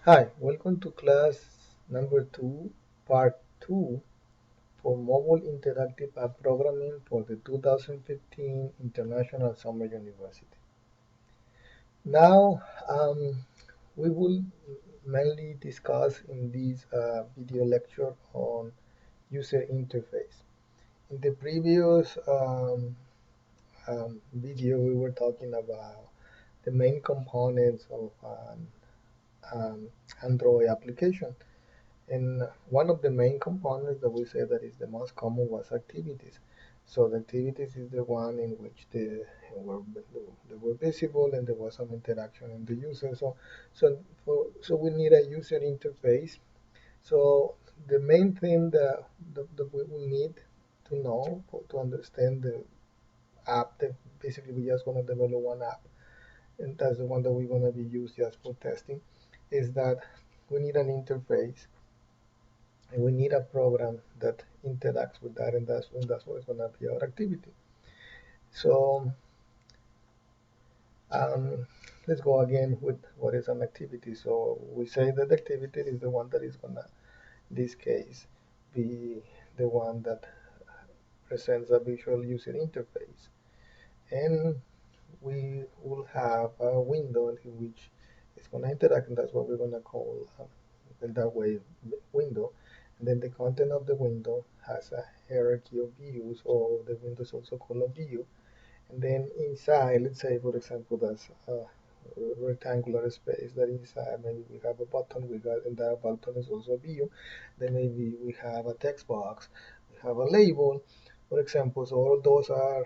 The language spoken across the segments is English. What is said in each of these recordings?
Hi, welcome to class number 2, part 2 for mobile interactive app programming for the 2015 International Summer University. Now, we will mainly discuss in this video lecture on user interface. In the previous video, we were talking about the main components of an Android application. And one of the main components that we say that is the most common was activities. So the activities is the one in which were, they were visible and there was some interaction in the user. So we need a user interface. So the main thing that we will need to know to understand the app, that basically we're just going to develop one app, and that's the one that we're going to be used just for testing, is that we need an interface and we need a program that interacts with that, and that's what is going to be our activity. So um, let's go again with what is an activity. So we say that the activity is the one that is going to, in this case, be the one that presents a visual user interface, and we will have a window in which it's going to interact, and that's what we're going to call in that way window. And then the content of the window has a hierarchy of views, or the window is also called a view. And then inside, let's say for example, there's a rectangular space that inside maybe we have a button, we got, and that button is also a view. Then maybe we have a text box, we have a label, for example. So all those are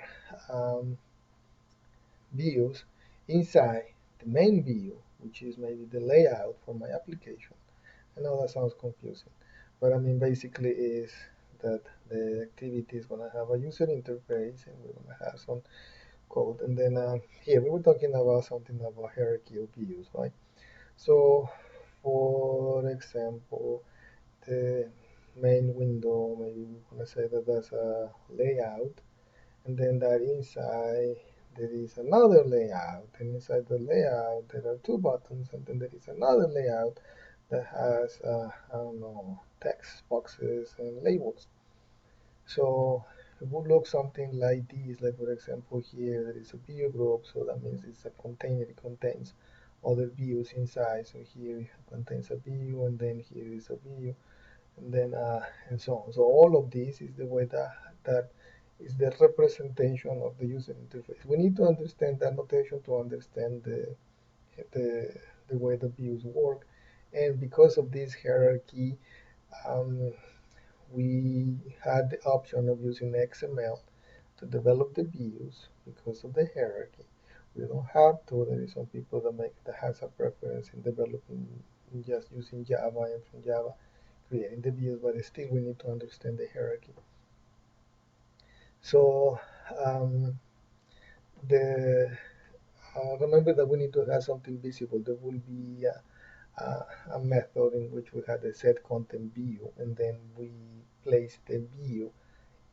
views inside the main view, which is maybe the layout for my application. I know that sounds confusing, but I mean basically is that the activity is going to have a user interface and we're going to have some code. And then here we were talking about something about hierarchy of views, right? So for example, the main window, maybe we're going to say that there's a layout, and then that inside there is another layout, and inside the layout there are two buttons, and then there is another layout that has I don't know, text boxes and labels. So it would look something like this, like for example here there is a view group, so that means it's a container, it contains other views inside. So here it contains a view, and then here is a view, and then and so on. So all of this is the way that is the representation of the user interface. We need to understand that notation to understand the, the way the views work. And because of this hierarchy, um, we had the option of using XML to develop the views because of the hierarchy. We don't have to. There is some people that has a preference in developing just using Java, and from Java creating the views, but still we need to understand the hierarchy. So um, the remember that we need to have something visible. There will be a method in which we had a set content view, and then we place the view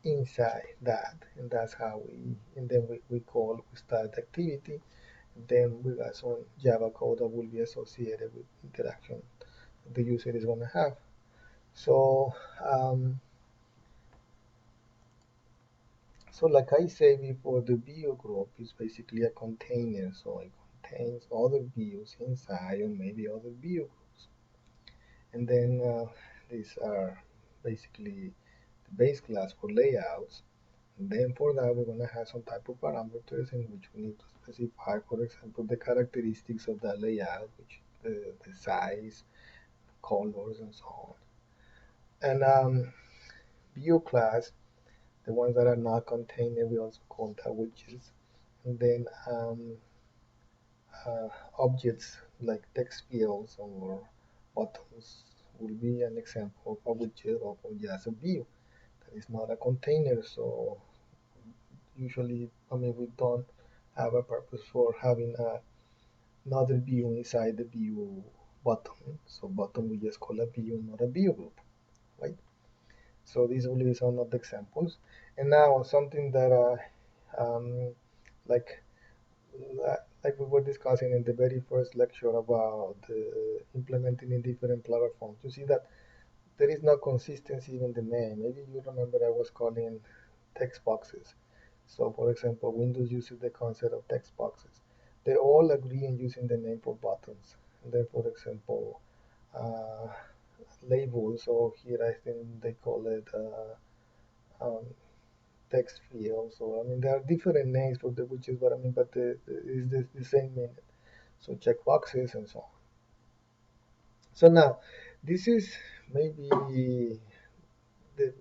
inside that, and that's how and then we start the activity. And then we got some Java code that will be associated with interaction the user is going to have. So so like I said before, the view group is basically a container, so it contains other views inside, or maybe other view groups. And then these are basically the base class for layouts. And then for that, we're going to have some type of parameters in which we need to specify, for example, the characteristics of the layout, which the size, colors, and so on. And view class, the ones that are not container, we also call that widgets. And then objects like text fields or buttons will be an example of a widget or just a view that is not a container. So usually, I mean, we don't have a purpose for having another view inside the view button. So button we just call a view, not a view group, right? So these will be some of the examples. And now something that like like we were discussing in the very first lecture about implementing in different platforms, you see that there is no consistency in the name. Maybe you remember I was calling text boxes. So for example, Windows uses the concept of text boxes. They all agree in using the name for buttons. And then for example, uh, labels, or here I think they call it text fields. So I mean there are different names for the which is what I mean, but is the same meaning. So check boxes and so on. So now this is maybe the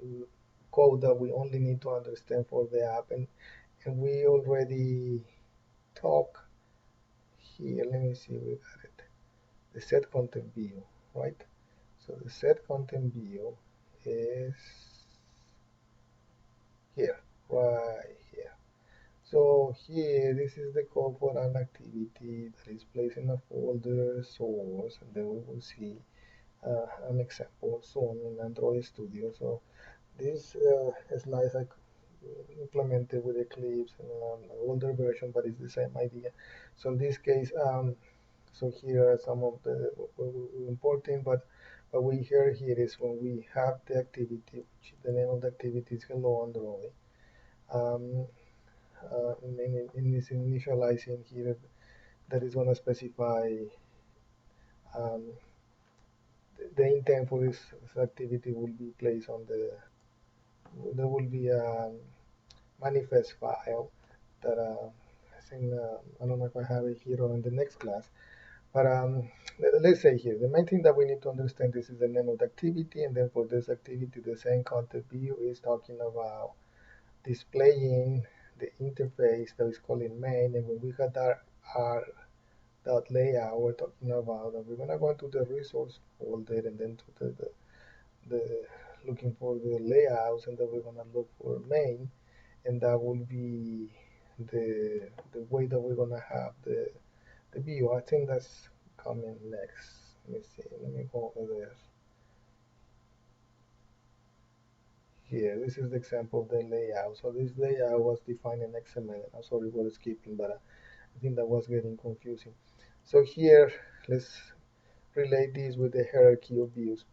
code that we only need to understand for the app, and we already talk here. Let me see, we got it. The set content view, right? So the set content view is here, right here. So here, this is the code for an activity that is placed in a folder source, and then we will see an example soon in Android Studio. So this slides I implemented with Eclipse and an older version, but it's the same idea. So in this case, so here are some of the important, but what we hear here is when we have the activity, which the name of the activity is Hello Android. Um, in this initializing here, that is going to specify um, the intent for this activity will be placed on there will be a manifest file that I think, I don't know if I have it here or in the next class, but let's say here, the main thing that we need to understand, this is the name of the activity, and then for this activity, the same content view is talking about displaying the interface that is called in main, and when we got that R dot layout, we're talking about that we're gonna go into the resource folder and then to the looking for the layouts, and then we're gonna look for main, and that will be the way that we're gonna have the view. I think that's coming next. Let me see. Let me go over there. Here, this is the example of the layout. So this layout was defined in XML. I'm sorry for skipping, but I think that was getting confusing. So here, let's relate this with the hierarchy of views.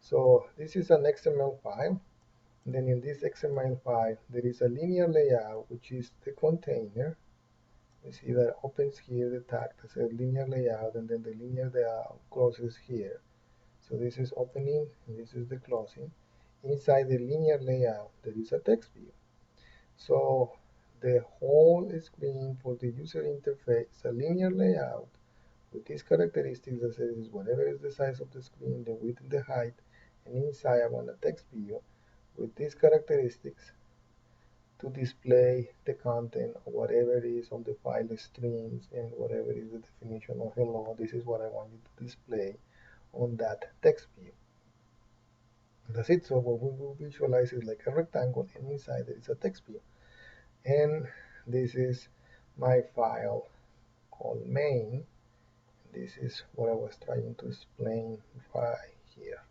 So this is an XML file. And then in this XML file, there is a linear layout, which is the container. You see that opens here the tag that says linear layout, and then the linear layout closes here. So this is opening, and this is the closing. Inside the linear layout, there is a text view. So the whole screen for the user interface, a linear layout with these characteristics that says whatever is the size of the screen, the width and the height, and inside I want a text view with these characteristics to display the content or whatever is on the file strings and whatever is the definition of hello. This is what I want you to display on that text view. That's it. So what we will visualize is like a rectangle, and inside there is a text view. And this is my file called main. This is what I was trying to explain right here.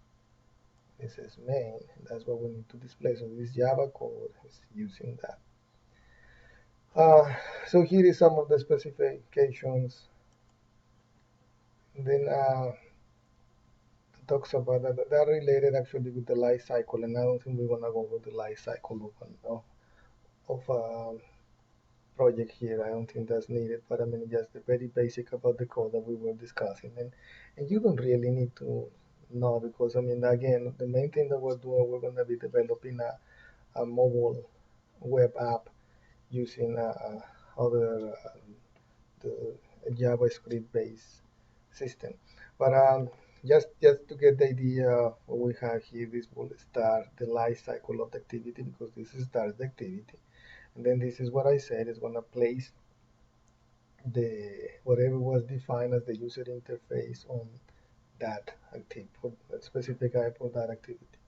This is main. That's what we need to display. So this Java code is using that. So here is some of the specifications. Then talks about that related actually with the life cycle, and I don't think we're gonna go over the life cycle of project here. I don't think that's needed, but I mean just the very basic about the code that we were discussing, and you don't really need to know, because I mean again the main thing that we're doing, we're gonna be developing a mobile web app using other the JavaScript based system. But just to get the idea of what we have here, this will start the life cycle of the activity, because this starts the activity. And then this is what I said, is going to place the whatever was defined as the user interface on that activity, specific type for that activity.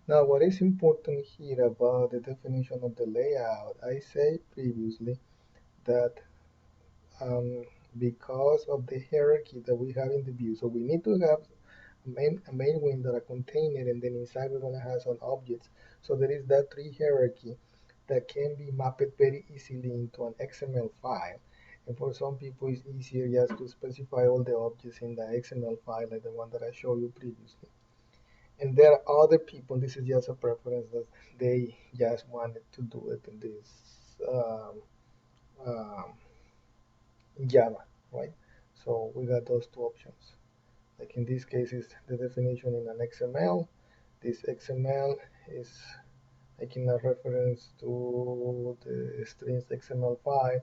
Now, what is important here about the definition of the layout, I said previously that um, because of the hierarchy that we have in the view. So we need to have a main window, a container, and then inside we're going to have some objects. So there is that tree hierarchy that can be mapped very easily into an XML file. And for some people, it's easier just to specify all the objects in the XML file, like the one that I showed you previously. And there are other people, this is just a preference, that they just wanted to do it in this um, Java, right? So we got those two options. Like in this case, is the definition in an XML. This XML is making a reference to the strings XML file,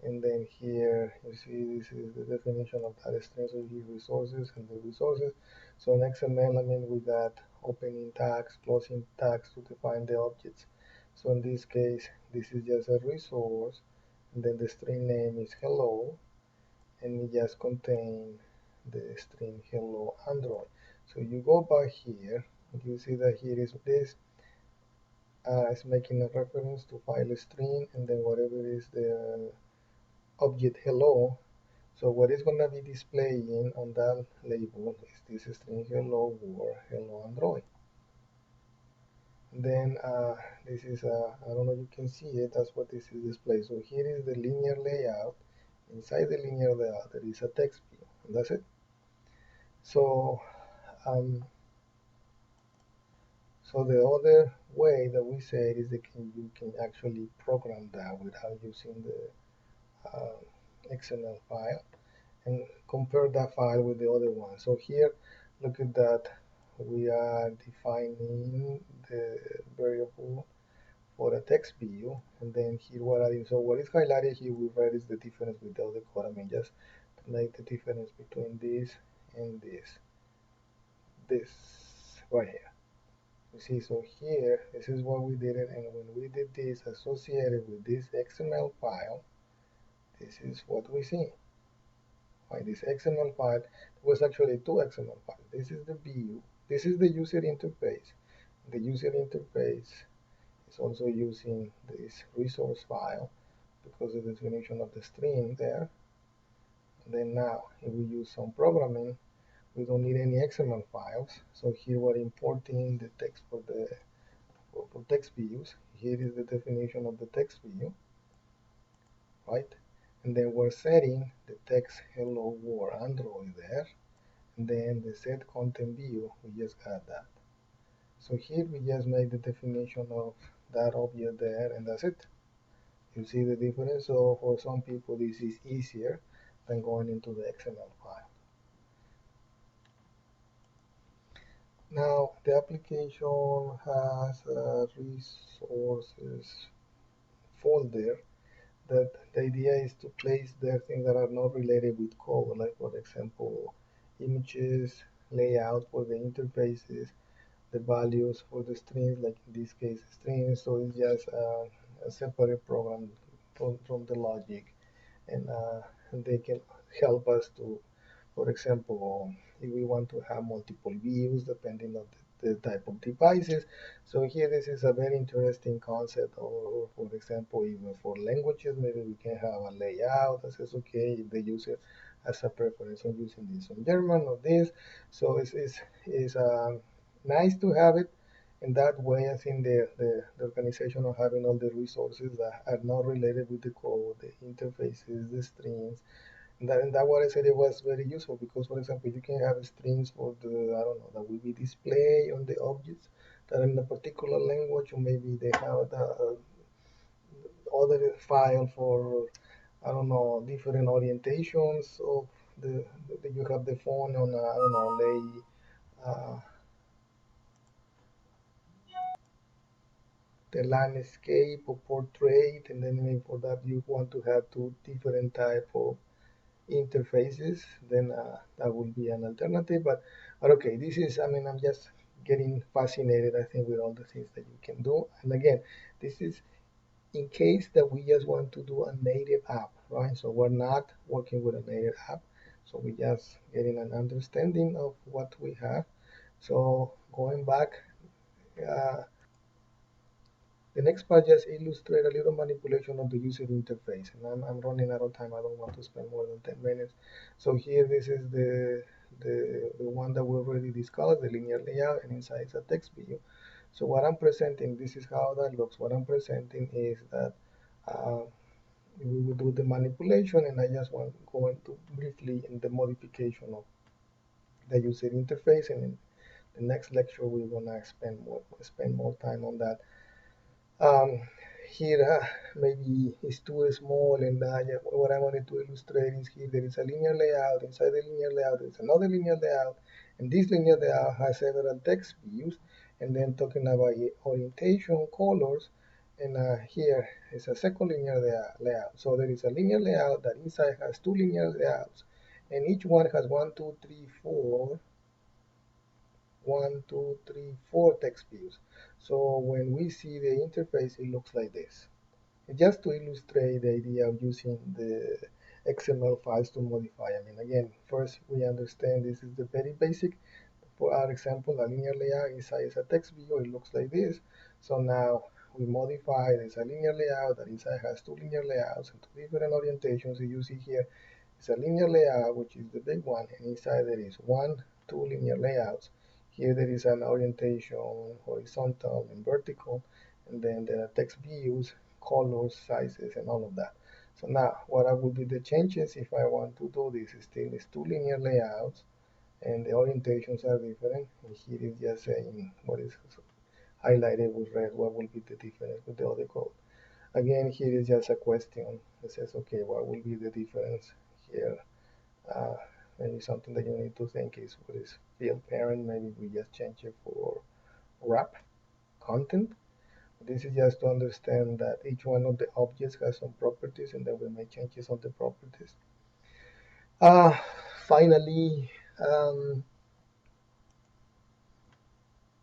and then here you see this is the definition of that string, so here resources and the resources. So in XML, I mean, we got opening tags, closing tags to define the objects. So in this case, this is just a resource, and then the string name is hello, and it just contains the string hello Android. So you go back here, and you see that here is this is making a reference to file string, and then whatever is the object hello. So what is going to be displaying on that label is this string hello or hello Android. Then this is I don't know if you can see it, that's what this is displayed. So here is the linear layout. Inside the linear layout there is a text view, and that's it. So um, so the other way that we say it is that you can actually program that without using the XML file, and compare that file with the other one. So here, look at that. We are defining the variable for a text view, and then here what are so what is highlighted here we read is the difference with the other code. I mean, just to make the difference between this and this right here. You see, so here, this is what we did it, and when we did this associated with this XML file, this is what we see. Right, this XML file was actually two XML files. This is the view, this is the user interface. The user interface is also using this resource file because of the definition of the string there. And then now, if we use some programming, we don't need any XML files. So here we're importing the text for the for text views. Here is the definition of the text view, right? And then we're setting the text hello world Android there. And then the set content view, we just got that. So here we just made the definition of that object there, and that's it. You see the difference? So for some people this is easier than going into the XML file. Now the application has a resources folder that the idea is to place there things that are not related with code, like for example images, layout for the interfaces, the values for the strings, like in this case strings. So it's just a separate program from the logic, and they can help us to, for example, if we want to have multiple views depending on the type of devices. So here this is a very interesting concept, or for example, even for languages, maybe we can have a layout that says, okay, if the user has a preference on using this on German or this. So it's nice to have it in that way. I think the organization of having all the resources that are not related with the code, the interfaces, the strings, and that what I said, it was very useful because, for example, you can have strings for the, I don't know, that will be displayed on the objects that are in a particular language, or maybe they have the other file for, I don't know, different orientations of you have the phone on, I don't know, uh, the landscape or portrait, and then maybe for that you want to have two different type of interfaces, then that would be an alternative. But okay, this is, I mean, I'm just getting fascinated, I think, with all the things that you can do. And again, this is in case that we just want to do a native app, right? So we're not working with a native app, so we're just getting an understanding of what we have. So going back, uh, the next part just illustrate a little manipulation of the user interface. And I'm running out of time. I don't want to spend more than 10 minutes. So here, this is the one that we already discussed, the linear layout, and inside is a text view. So what I'm presenting, this is how that looks. What I'm presenting is that uh, we will do the manipulation, and I just want going to briefly in the modification of the user interface, and in the next lecture we're gonna spend more time on that. Um, Here maybe it's too small, and yeah, what I wanted to illustrate is here there is a linear layout. Inside the linear layout there is another linear layout, and this linear layout has several text views, and then talking about orientation, colors, and here is a second linear layout. So there is a linear layout that inside has two linear layouts, and each one has one, two, three, four text views. So when we see the interface, it looks like this. And just to illustrate the idea of using the XML files to modify, I mean, again, first we understand this is the very basic. For our example, a linear layout inside is a text view, it looks like this. So now we modify, there's a linear layout that inside has two linear layouts and two different orientations. So you see here, it's a linear layout, which is the big one, and inside there is one, two linear layouts. Here there is an orientation, horizontal and vertical, and then there are text views, colors, sizes, and all of that. So now, what will be the changes if I want to do this? Still, it's two linear layouts, and the orientations are different. And here is just saying what is highlighted with red, what will be the difference with the other code. Again, here is just a question. It says, okay, what will be the difference here? Uh, Maybe something that you need to think is what is field parent. Maybe we just change it for wrap content. This is just to understand that each one of the objects has some properties, and then we make changes on the properties. Uh, Finally,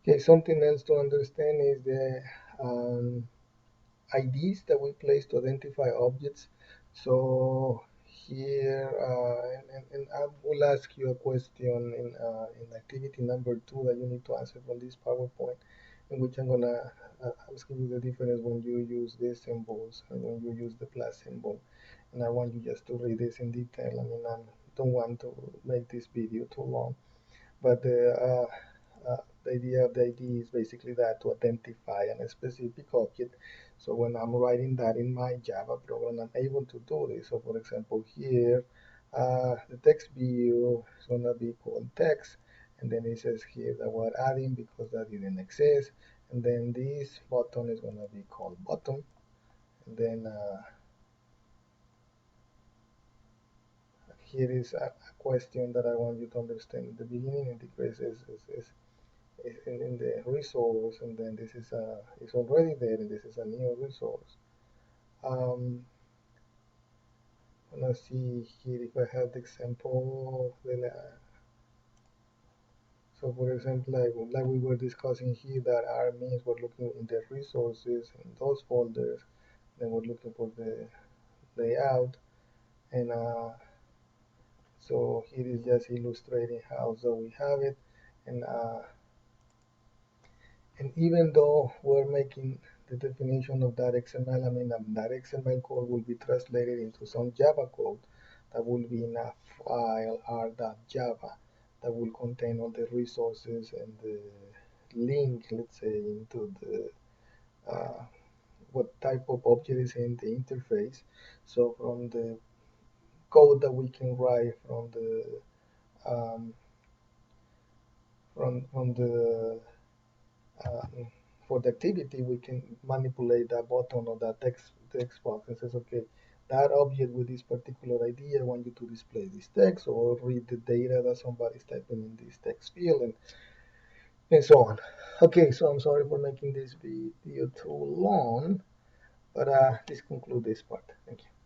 okay, something else to understand is the um, IDs that we place to identify objects. So here, and I will ask you a question in activity number 2 that you need to answer from this PowerPoint, in which I'm gonna ask you the difference when you use these symbols and when you use the plus symbol. And I want you just to read this in detail. I mean, I don't want to make this video too long, but the idea of the ID is basically that to identify a specific object. So when I'm writing that in my Java program, I'm able to do this. So for example, here, the text view is going to be called text. And then it says here that we're adding because that didn't exist. And then this button is going to be called button. And then here is a question that I want you to understand at the beginning. And the question is in the resource, and then this is it's already there, and this is a new resource. Um, let's see here if I have the example. So for example, like we were discussing here, that R means we're looking in the resources in those folders, then we're looking for the layout, and so here is just illustrating how so we have it, and even though we're making the definition of that XML, I mean, that XML code will be translated into some Java code that will be in a file r.java that will contain all the resources and the link, let's say, into the what type of object is in the interface. So from the code that we can write um, from the um, for the activity, we can manipulate that button or that text box and says, okay, that object with this particular ID, I want you to display this text or read the data that somebody's typing in this text field, and so on. Okay, so I'm sorry for making this video too long, but this concludes this part. Thank you.